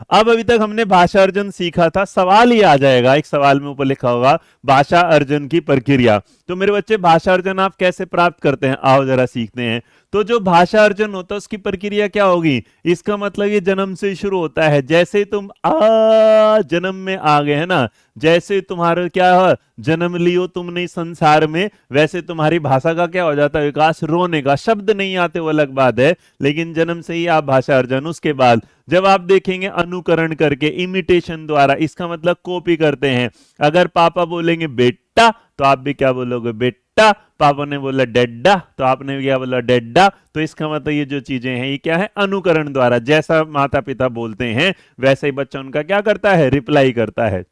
अब अभी तक हमने भाषा अर्जन सीखा था, सवाल ही आ जाएगा, एक सवाल में ऊपर लिखा होगा भाषा अर्जन की प्रक्रिया। तो मेरे बच्चे भाषा अर्जन आप कैसे प्राप्त करते हैं, आओ जरा सीखते हैं। तो जो भाषा अर्जन होता है उसकी प्रक्रिया क्या होगी, इसका मतलब ये जन्म से शुरू होता है। जैसे तुम जन्म में आ गए है ना, जैसे तुम्हारा क्या है, जन्म लियो तुमने संसार में, वैसे तुम्हारी भाषा का क्या हो जाता है विकास, रोने का। शब्द नहीं आते वो अलग बात है, लेकिन जन्म से ही आप भाषा अर्जन। उसके बाद जब आप देखेंगे अनुकरण करके, इमिटेशन द्वारा, इसका मतलब कॉपी करते हैं। अगर पापा बोलेंगे बेटा तो आप भी क्या बोलोगे, बेटा। पापा ने बोला डेड्डा तो आपने भी क्या बोला, डेड्डा। तो इसका मतलब ये जो चीजें हैं ये क्या है, अनुकरण द्वारा। जैसा माता पिता बोलते हैं वैसे ही बच्चा उनका क्या करता है, रिप्लाई करता है।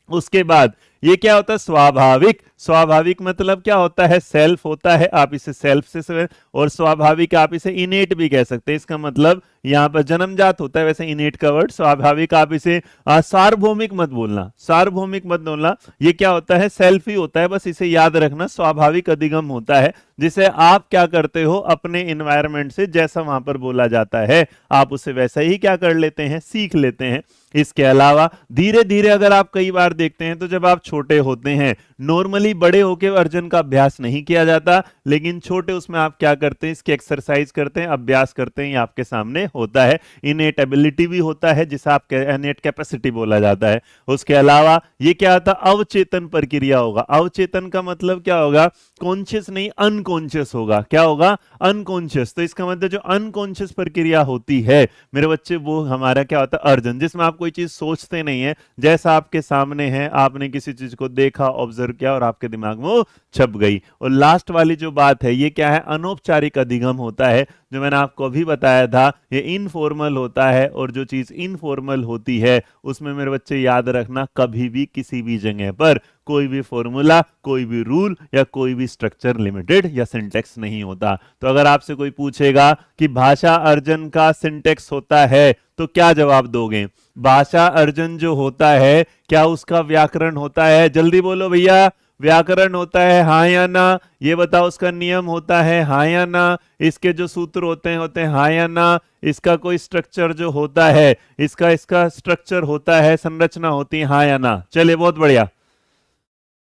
उसके बाद ये क्या होता है, स्वाभाविक। स्वाभाविक मतलब क्या होता है, सेल्फ होता है, आप इसे सेल्फ से, और स्वाभाविक आप इसे इनेट भी कह सकते हैं। इसका मतलब यहाँ पर जन्मजात होता है, वैसे इनेट का वर्ड स्वाभाविक। आप इसे सार्वभौमिक मत बोलना, सार्वभौमिक मत बोलना, ये क्या होता है, सेल्फ ही होता है, बस इसे याद रखना। स्वाभाविक अधिगम होता है जिसे आप क्या करते हो, अपने एनवायरनमेंट से जैसा वहां पर बोला जाता है आप उसे वैसा ही क्या कर लेते हैं, सीख लेते हैं। इसके अलावा धीरे धीरे अगर आप कई बार देखते हैं तो जब आप छोटे होते हैं, नॉर्मली बड़े होकर अर्जन का अभ्यास नहीं किया जाता, लेकिन छोटे उसमें आप क्या करते हैं, इसकी एक्सरसाइज करते हैं, अभ्यास करते हैं, ये आपके सामने होता है। इनेट एबिलिटी भी होता है जिसे आप इनेट कैपेसिटी बोला जाता है। उसके अलावा ये क्या होता है, अवचेतन प्रक्रिया होगा। अवचेतन का मतलब क्या होगा, कॉन्शियस नहीं अनकॉन्शियस होगा। क्या होगा, अनकॉन्शियस। तो इसका मतलब जो अनकॉन्शियस प्रक्रिया होती है मेरे बच्चे, वो हमारा क्या होता है, अर्जन, जिसमें आप कोई चीज सोचते नहीं है, जैसा आपके सामने है, आपने किसी चीज को देखा, ऑब्जर्व किया और आपके दिमाग में वो छप गई। और लास्ट वाली जो बात है ये क्या है, अनौपचारिक अधिगम होता है, जो मैंने आपको अभी बताया था, ये इनफॉर्मल होता है। और जो चीज इनफॉर्मल होती है उसमें मेरे बच्चे याद रखना, कभी भी किसी भी जगह पर कोई भी फॉर्मूला, कोई भी रूल या कोई भी स्ट्रक्चर लिमिटेड या सिंटेक्स नहीं होता। तो अगर आपसे कोई पूछेगा कि भाषा अर्जन का सिंटेक्स होता है तो क्या जवाब दोगे, भाषा अर्जन जो होता है क्या उसका व्याकरण होता है, जल्दी बोलो भैया, व्याकरण होता है हाँ या ना, ये बताओ उसका नियम होता है हाँ या ना, इसके जो सूत्र होते हैं हाँ या ना, इसका कोई स्ट्रक्चर जो होता है, इसका स्ट्रक्चर होता है, संरचना होती है हाँ या ना। चलिए बहुत बढ़िया,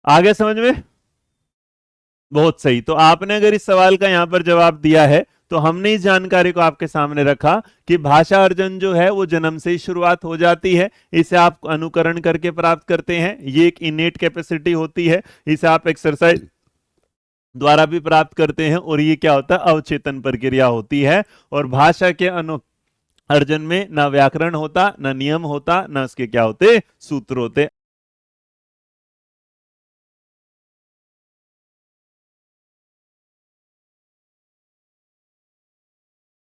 आगे समझ में, बहुत सही। तो आपने अगर इस सवाल का यहां पर जवाब दिया है तो हमने इस जानकारी को आपके सामने रखा कि भाषा अर्जन जो है वो जन्म से ही शुरुआत हो जाती है, इसे आप अनुकरण करके प्राप्त करते हैं, ये एक इनेट कैपेसिटी होती है, इसे आप एक्सरसाइज द्वारा भी प्राप्त करते हैं, और ये क्या होता है, अवचेतन प्रक्रिया होती है। और भाषा के अर्जन में ना व्याकरण होता, ना नियम होता, ना उसके क्या होते, सूत्र होते।